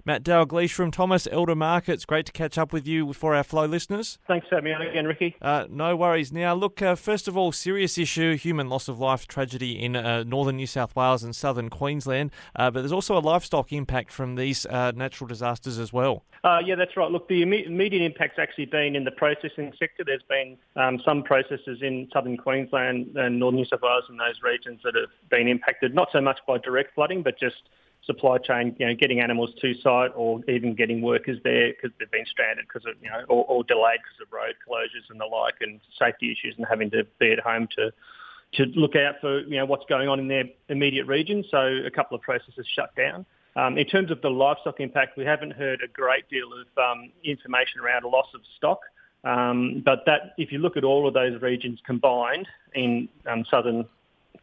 Matt Dalgleish from NSW Markets. Great to catch up with you for our Flow listeners. Thanks for having me on again, Rikki. No worries. Now, look, first of all, serious issue, human loss of life tragedy in northern New South Wales and southern Queensland, but there's also a livestock impact from these natural disasters as well. Yeah, that's right. Look, the immediate impact's actually been in the processing sector. There's been some processors in southern Queensland and northern New South Wales and those regions that have been impacted, not so much by direct flooding, but just supply chain, getting animals to site or even getting workers there because they've been stranded because of, or delayed because of road closures and the like, and safety issues, and having to be at home to look out for, what's going on in their immediate region. So a couple of processes shut down. In terms of the livestock impact, we haven't heard a great deal of information around a loss of stock. But that, if you look at all of those regions combined in southern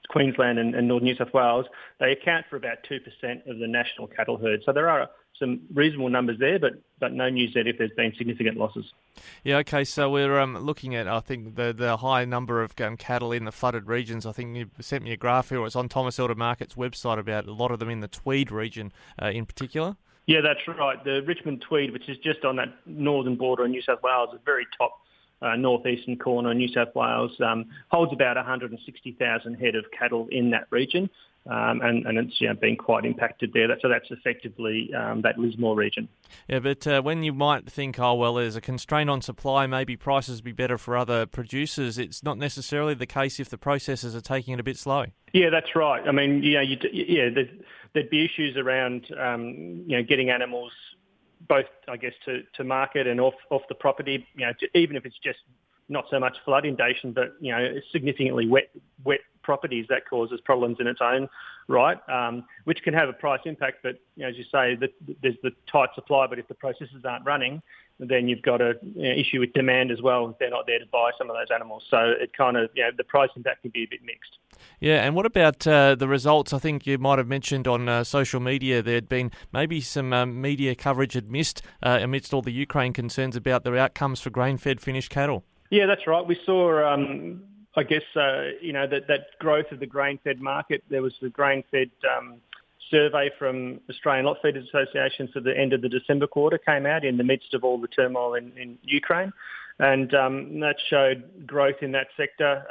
Queensland and northern New South Wales, they account for about 2% of the national cattle herd. So there are some reasonable numbers there, but no news yet if there's been significant losses. Yeah, okay, so we're looking at, I think, the high number of cattle in the flooded regions. I think you sent me a graph here. It's on NSW Markets' website about a lot of them in the Tweed region in particular. Yeah, that's right. The Richmond Tweed, which is just on that northern border of New South Wales, the very top northeastern corner of New South Wales, holds about 160,000 head of cattle in that region, and it's been quite impacted there. So that's effectively that Lismore region. Yeah, but when you might think, oh, well, there's a constraint on supply, maybe prices would be better for other producers, it's not necessarily the case if the processors are taking it a bit slow. Yeah, that's right. I mean, there'd be issues around, getting animals both, I guess, to market and off the property, even if it's just not so much flood inundation, but, significantly wet properties, that causes problems in its own right, which can have a price impact. But, as you say, there's the tight supply, but if the processes aren't running, then you've got an issue with demand as well if they're not there to buy some of those animals. So it kind of, the price impact can be a bit mixed. Yeah, and what about the results? I think you might have mentioned on social media there'd been maybe some media coverage had missed amidst all the Ukraine concerns about the outcomes for grain-fed finished cattle. Yeah, that's right. We saw, I guess, that growth of the grain-fed market. There was the grain-fed survey from Australian Lot Feeders Association for the end of the December quarter came out in the midst of all the turmoil in Ukraine, and that showed growth in that sector.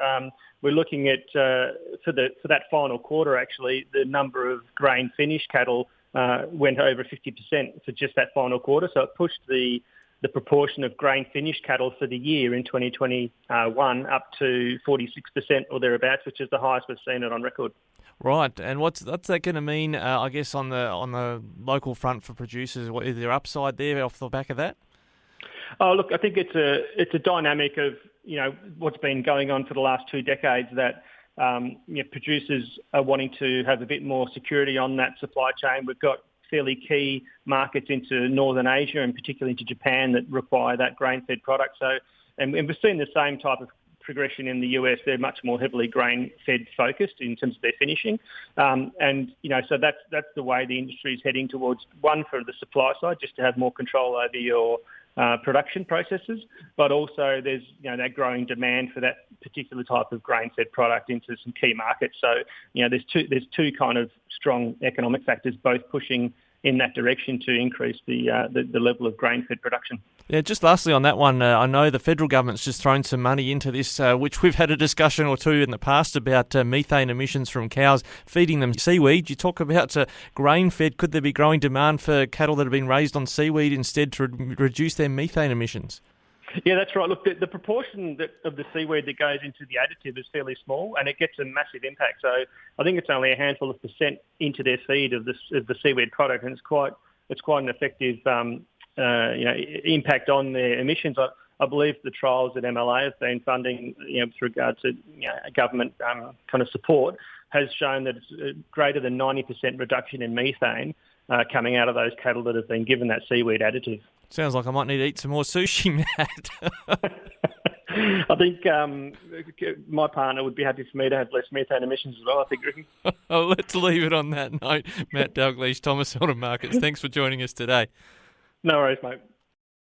We're looking at for that final quarter, actually, the number of grain finished cattle went over 50% for just that final quarter. So it pushed the proportion of grain finished cattle for the year in 2021 up to 46% or thereabouts, which is the highest we've seen it on record. Right, and what's that going to mean? I guess on the local front for producers, is there upside there off the back of that? Oh, look, I think it's a dynamic of what's been going on for the last 2 decades, that producers are wanting to have a bit more security on that supply chain. We've got fairly key markets into Northern Asia and particularly into Japan that require that grain-fed product. So, and we've seen the same type of progression in the US. They're much more heavily grain-fed focused in terms of their finishing, so that's the way the industry is heading towards. One, for the supply side, just to have more control over your production processes, but also there's that growing demand for that particular type of grain-fed product into some key markets. So there's two kind of strong economic factors, both pushing in that direction to increase the level of grain-fed production. Yeah, just lastly on that one, I know the federal government's just thrown some money into this, which we've had a discussion or two in the past about methane emissions from cows, feeding them seaweed. You talk about grain-fed. Could there be growing demand for cattle that have been raised on seaweed instead to reduce their methane emissions? Yeah, that's right. Look, the proportion of the seaweed that goes into the additive is fairly small, and it gets a massive impact. So I think it's only a handful of percent into their feed of the seaweed product, and it's quite an effective impact on their emissions. I believe the trials that MLA have been funding, with regard to government kind of support, has shown that it's greater than 90% reduction in methane coming out of those cattle that have been given that seaweed additive. Sounds like I might need to eat some more sushi, Matt. I think my partner would be happy for me to have less methane emissions as well, I think, Rikki. Oh, let's leave it on that note. Matt Dalgleish, NSW Markets, thanks for joining us today. No worries, mate.